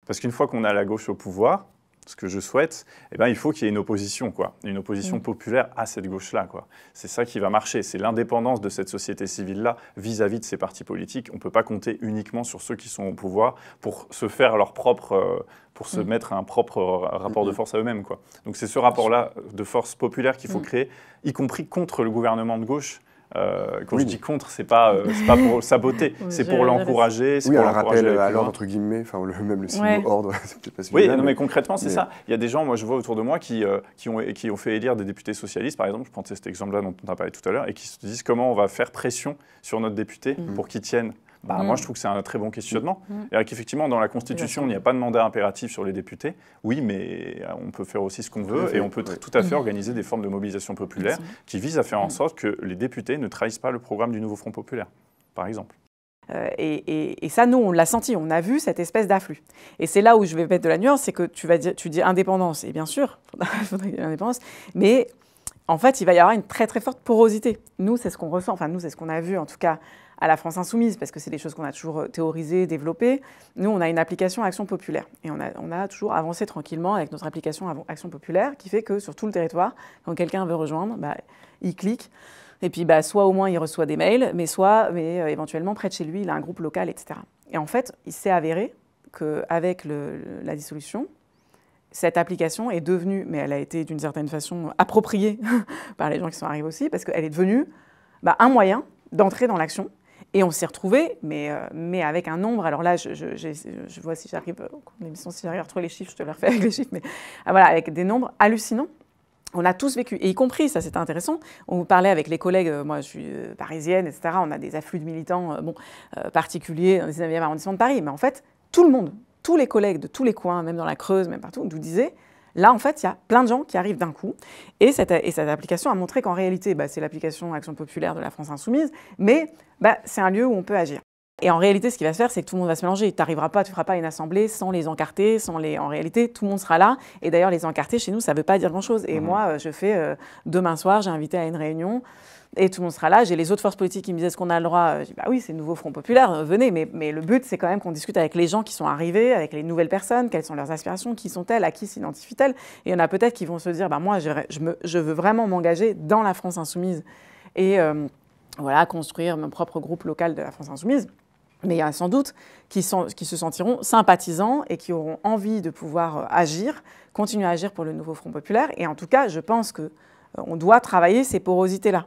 Parce qu'une fois qu'on a la gauche au pouvoir, ce que je souhaite, eh ben, il faut qu'il y ait une opposition, quoi. Une opposition populaire à cette gauche-là, quoi. C'est ça qui va marcher. C'est l'indépendance de cette société civile-là vis-à-vis de ces partis politiques. On ne peut pas compter uniquement sur ceux qui sont au pouvoir pour se faire leur propre, pour se mettre un propre rapport de force à eux-mêmes, quoi. Donc c'est ce rapport-là de force populaire qu'il faut créer, y compris contre le gouvernement de gauche. Quand je dis contre, c'est pas pour saboter, c'est pour l'encourager. Oui, un rappel à l'ordre, entre guillemets, enfin, même le signe ordre, c'est peut-être pas celui-là. Oui, non, mais concrètement, c'est ça. Il y a des gens, moi je vois autour de moi, qui ont fait élire des députés socialistes, par exemple, je prends cet exemple-là dont on a parlé tout à l'heure, et qui se disent comment on va faire pression sur notre député pour qu'il tienne. Moi, je trouve que c'est un très bon questionnement. Et qu'effectivement, dans la Constitution, il n'y a pas de mandat impératif sur les députés. Oui, mais on peut faire aussi ce qu'on veut et on peut tout à fait organiser des formes de mobilisation populaire qui visent à faire en sorte que les députés ne trahissent pas le programme du nouveau Front populaire, par exemple. Et ça, nous, on l'a senti, on a vu cette espèce d'afflux. Et c'est là où je vais mettre de la nuance, c'est que tu dis indépendance, et bien sûr, il faudrait qu'il y ait indépendance, mais en fait, il va y avoir une très très forte porosité. Nous, c'est ce qu'on ressent, enfin nous, c'est ce qu'on a vu en tout cas à la France Insoumise, parce que c'est des choses qu'on a toujours théorisées, développées. Nous, on a une application Action Populaire. Et on a toujours avancé tranquillement avec notre application Action Populaire, qui fait que sur tout le territoire, quand quelqu'un veut rejoindre, il clique. Et puis, soit au moins il reçoit des mails, mais éventuellement près de chez lui, il a un groupe local, etc. Et en fait, il s'est avéré qu'avec la dissolution, cette application est devenue, mais elle a été d'une certaine façon appropriée par les gens qui sont arrivés aussi, parce qu'elle est devenue un moyen d'entrer dans l'action. Et on s'est retrouvés, mais avec un nombre. Alors là, je vois si j'arrive, l'émission, si j'arrive à retrouver les chiffres, je te le refais avec les chiffres, mais voilà, avec des nombres hallucinants. On a tous vécu, et y compris, ça c'était intéressant, on parlait avec les collègues, moi je suis parisienne, etc., on a des afflux de militants particuliers dans le 19e arrondissement de Paris, mais en fait, tout le monde, tous les collègues de tous les coins, même dans la Creuse, même partout, nous disaient, là en fait, il y a plein de gens qui arrivent d'un coup, et cette application a montré qu'en réalité, c'est l'application Action Populaire de la France Insoumise, mais c'est un lieu où on peut agir. Et en réalité, ce qui va se faire, c'est que tout le monde va se mélanger. Tu ne feras pas une assemblée sans les encartés, En réalité, tout le monde sera là. Et d'ailleurs, les encartés, chez nous, ça ne veut pas dire grand-chose. Et moi, je fais demain soir, j'ai invité à une réunion, et tout le monde sera là. J'ai les autres forces politiques qui me disaient, est-ce qu'on a le droit? Je dis, oui, c'est le nouveau Front populaire, venez. Mais le but, c'est quand même qu'on discute avec les gens qui sont arrivés, avec les nouvelles personnes, quelles sont leurs aspirations, qui sont-elles, à qui s'identifient-elles. Et il y en a peut-être qui vont se dire, moi, je veux vraiment m'engager dans la France Insoumise et construire mon propre groupe local de la France Insoumise. Mais il y en a sans doute qui se sentiront sympathisants et qui auront envie de pouvoir agir, continuer à agir pour le nouveau Front populaire. Et en tout cas, je pense qu'on doit travailler ces porosités-là.